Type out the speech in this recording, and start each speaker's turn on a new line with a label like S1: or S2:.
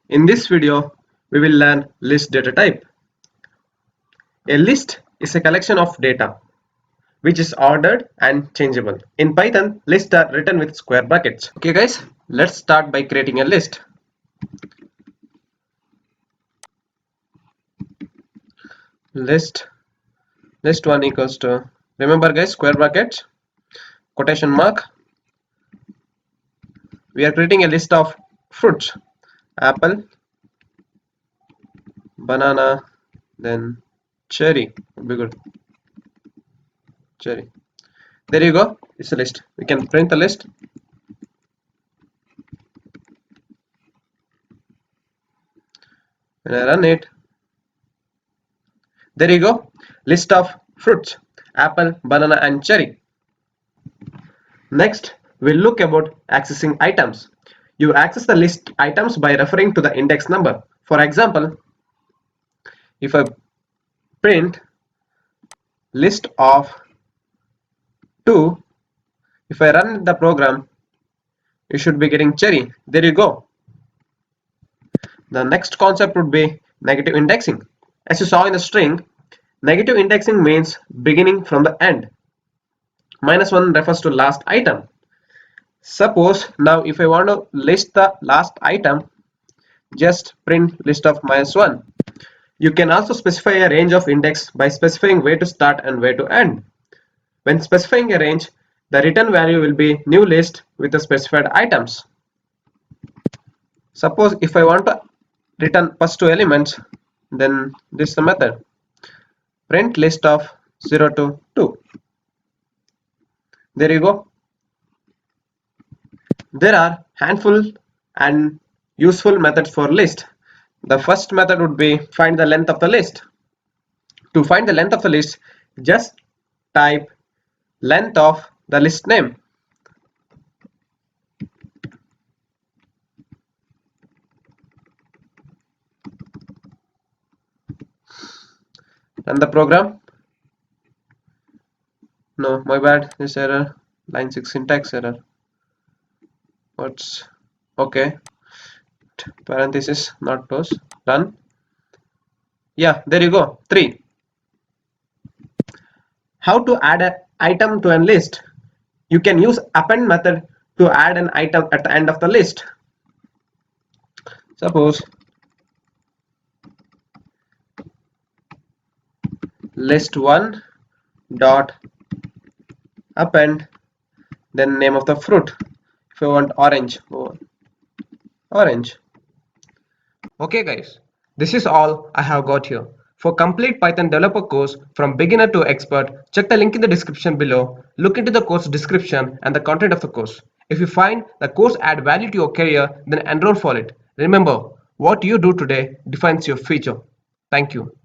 S1: In this video, we will learn list data type. A list is a collection of data which is ordered and changeable. In Python, lists are written with square brackets. Okay guys, let's start by creating a list. List1 equals to, remember guys, square brackets, quotation mark. We are creating a list of fruits: apple, banana, then cherry. Would be good. Cherry. There you go. It's a list. We can print the list. When I run it, there you go. List of fruits: apple, banana, and cherry. Next, we'll look about accessing items. You access the list items by referring to the index number. For example, if I print list of 2, if I run the program, you should be getting cherry. There you go. The next concept would be negative indexing. As you saw in the string, negative indexing means beginning from the end. -1 refers to last item. Suppose now if I want to list the last item, just print list of -1. You can also specify a range of index by specifying where to start and where to end. When specifying a range, the return value will be new list with the specified items. Suppose if I want to return first 2 elements, then this is the method. Print list of 0 to 2. There you go. There are handful and useful methods for list. The first method would be find the length of the list. To find the length of the list, just type length of the list name. Run the program. No, my bad, this error, line 6 syntax error. What's okay? Parenthesis, not close. Run. Yeah, there you go. 3. How to add an item to a list? You can use append method to add an item at the end of the list. Suppose list1 dot append, then name of the fruit. If I want orange, orange. Okay guys, this is all I have got here. For complete Python developer course from beginner to expert, check the link in the description below. Look into the course description and the content of the course. If you find the course add value to your career, then enroll for it. Remember, what you do today defines your future. Thank you.